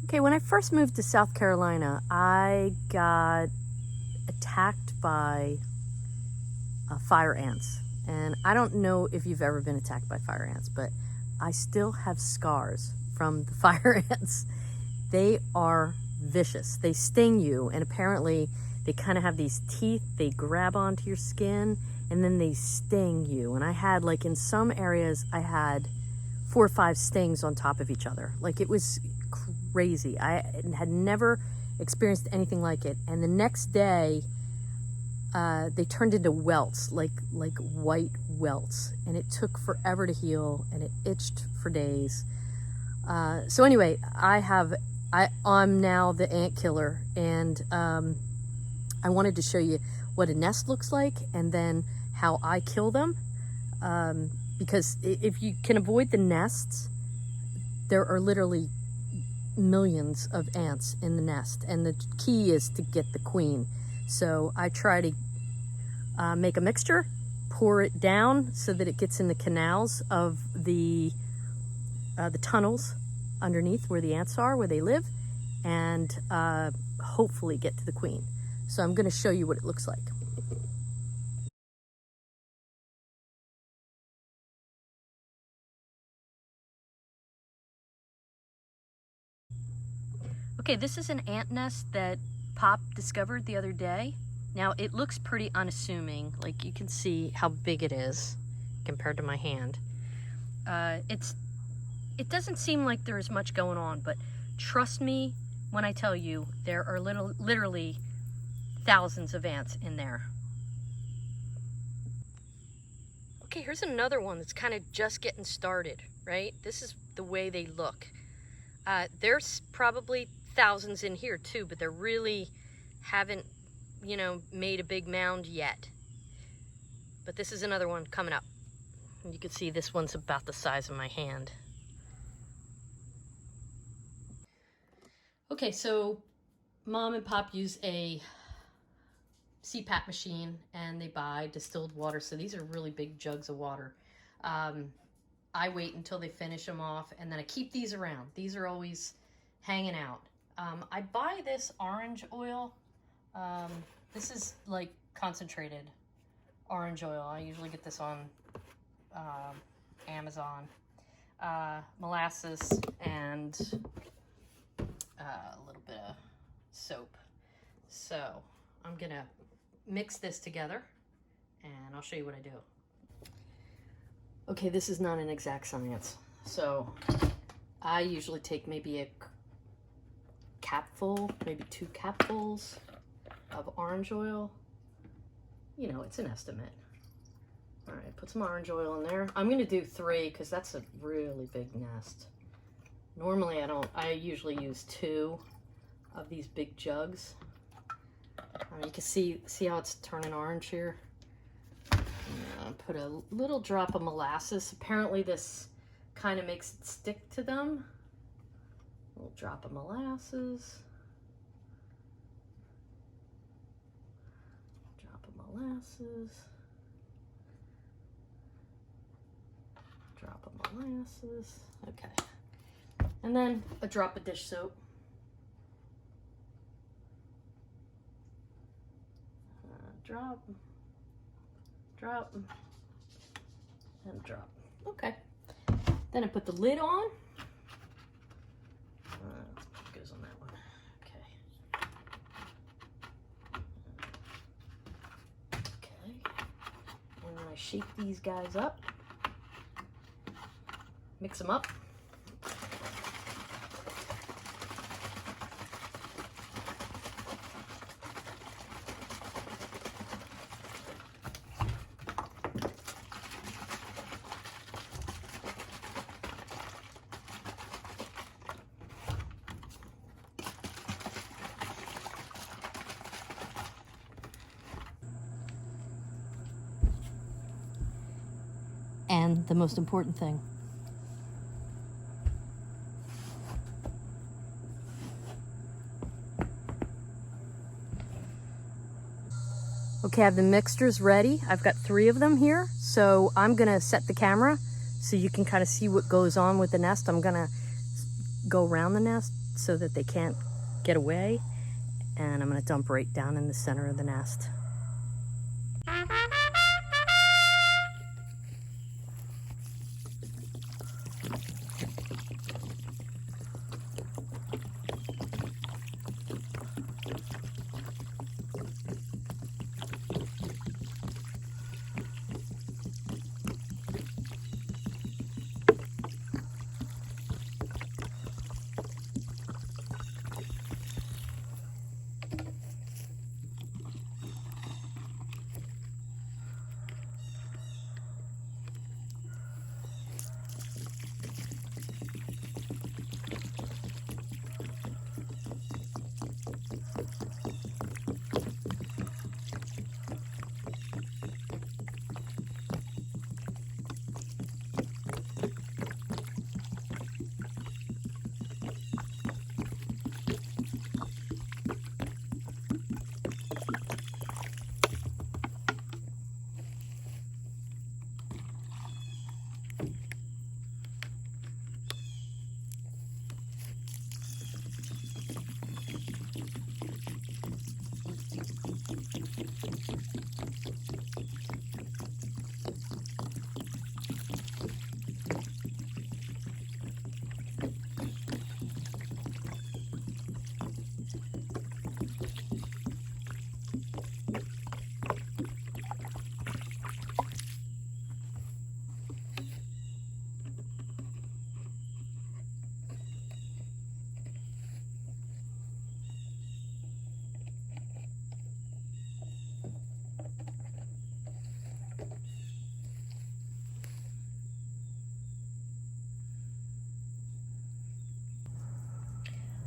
Okay, when I first moved to South Carolina, I got attacked by fire ants. And I don't know if you've ever been attacked by fire ants, but I still have scars from the fire ants. They are vicious. They sting you, and apparently they kind of have these teeth. They grab onto your skin, and then they sting you. And I had, like, in some areas, I had 4 or 5 stings on top of each other. Like, it was crazy. I had never experienced anything like it. And the next day, they turned into welts, like white welts, and it took forever to heal, and it itched for days. So anyway, I'm now the ant killer, and I wanted to show you what a nest looks like, and then how I kill them. Because if you can avoid the nests, there are literally millions of ants in the nest, and the key is to get the queen. So I try to make a mixture, pour it down so that it gets in the canals of the tunnels underneath where the ants are, where they live, and hopefully get to the queen. So I'm going to show you what it looks like. Okay, this is an ant nest that Pop discovered the other day. Now, it looks pretty unassuming. Like, you can see how big it is compared to my hand. It doesn't seem like there's much going on, but trust me when I tell you there are literally thousands of ants in there. Okay, here's another one that's kind of just getting started, right? This is the way they look. There's probably thousands in here too, but they really haven't, made a big mound yet. But this is another one coming up. And you can see this one's about the size of my hand. Okay, so Mom and Pop use a CPAP machine, and they buy distilled water. So these are really big jugs of water. I wait until they finish them off, and then I keep these around. These are always hanging out. I buy this orange oil. This is like concentrated orange oil. I usually get this on Amazon. Molasses and a little bit of soap. So I'm gonna mix this together, and I'll show you what I do. Okay, this is not an exact science. So I usually take maybe a capful, maybe 2 capfuls of orange oil. It's an estimate. All right, put some orange oil in there. I'm gonna do 3 because that's a really big nest. Normally I usually use 2 of these big jugs. You can see how it's turning orange here. Put a little drop of molasses. Apparently this kind of makes it stick to them. A little drop of molasses. Drop of molasses. Drop of molasses. Okay. And then a drop of dish soap. Drop, drop, and drop. Okay. Then I put the lid on. Goes on that one. Okay. Okay. And then I shake these guys up. Mix them up. And the most important thing. Okay, I have the mixtures ready. I've got 3 of them here. So I'm gonna set the camera so you can kind of see what goes on with the nest. I'm gonna go around the nest so that they can't get away. And I'm going to dump right down in the center of the nest.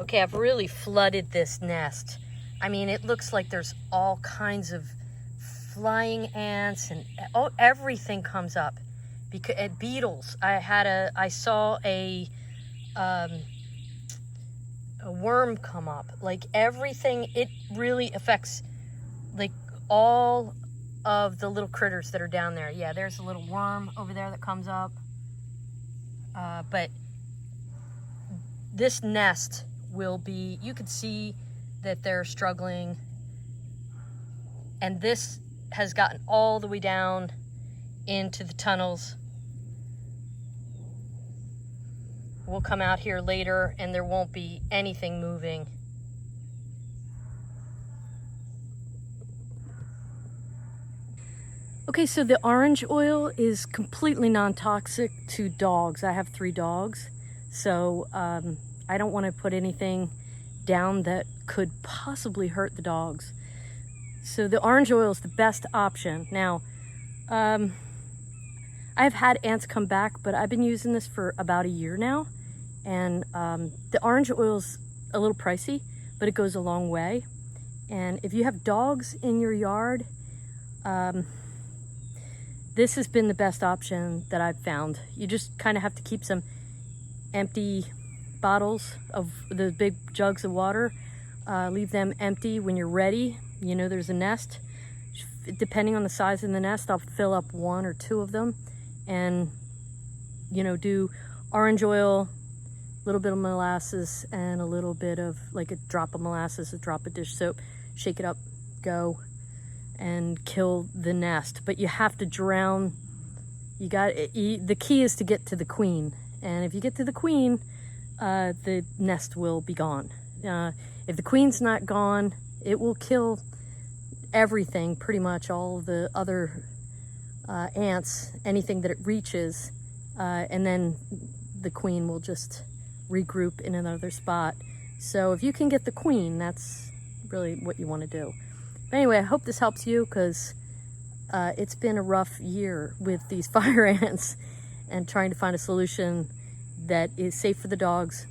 Okay, I've really flooded this nest. I mean, it looks like there's all kinds of flying ants and everything comes up. Because beetles. I saw a worm come up. Like everything, it really affects like all of the little critters that are down there. Yeah, there's a little worm over there that comes up. But this nest will be, you could see that they're struggling, and this has gotten all the way down into the tunnels. We'll come out here later and there won't be anything moving. Okay, so the orange oil is completely non-toxic to dogs. I have 3 dogs, so I don't want to put anything down that could possibly hurt the dogs. So the orange oil is the best option. Now, I've had ants come back, but I've been using this for about a year now. And the orange oil's a little pricey, but it goes a long way. And if you have dogs in your yard, this has been the best option that I've found. You just kind of have to keep some empty bottles of the big jugs of water. Leave them empty when you're ready. You know there's a nest. Depending on the size of the nest, I'll fill up 1 or 2 of them and, you know, do orange oil, a little bit of molasses, and a little bit of like a drop of molasses, a drop of dish soap. Shake it up, go, and kill the nest. But you have to drown. The key is to get to the queen, and if you get to the queen, the nest will be gone. If the queen's not gone, it will kill everything, pretty much all of the other ants, anything that it reaches, and then the queen will just regroup in another spot. So if you can get the queen, that's really what you want to do. But anyway, I hope this helps you, because it's been a rough year with these fire ants and trying to find a solution that is safe for the dogs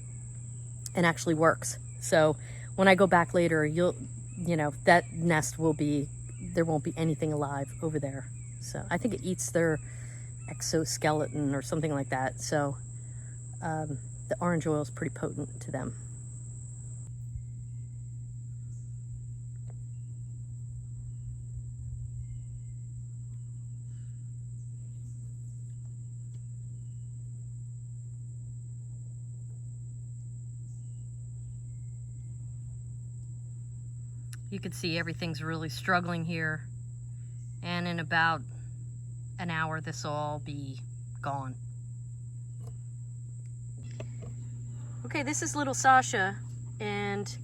and actually works. So when I go back later, you know, that nest will be, there won't be anything alive over there. So I think it eats their exoskeleton or something like that. So the orange oil is pretty potent to them. You can see everything's really struggling here. And in about an hour, this will all be gone. Okay, this is little Sasha, and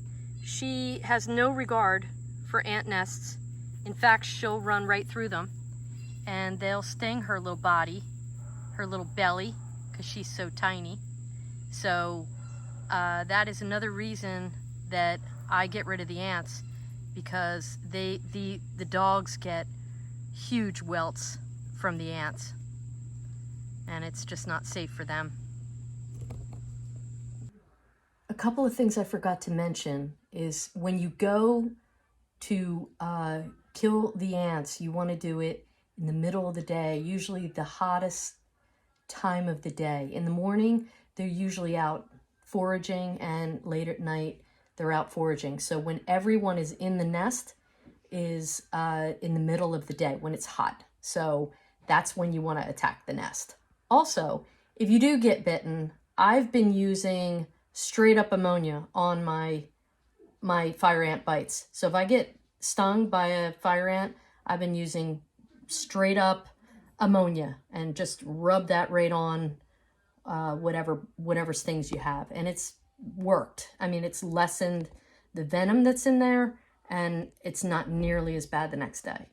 she has no regard for ant nests. In fact, she'll run right through them, and they'll sting her little body, her little belly, because she's so tiny. So that is another reason that I get rid of the ants, because the dogs get huge welts from the ants, and it's just not safe for them. A couple of things I forgot to mention is when you go to kill the ants, you want to do it in the middle of the day, usually the hottest time of the day. In the morning, they're usually out foraging, and late at night, they're out foraging. So when everyone is in the nest is in the middle of the day when it's hot. So that's when you want to attack the nest. Also, if you do get bitten, I've been using straight up ammonia on my fire ant bites. So if I get stung by a fire ant, I've been using straight up ammonia and just rub that right on whatever stings you have, and it's worked. I mean, it's lessened the venom that's in there, and it's not nearly as bad the next day.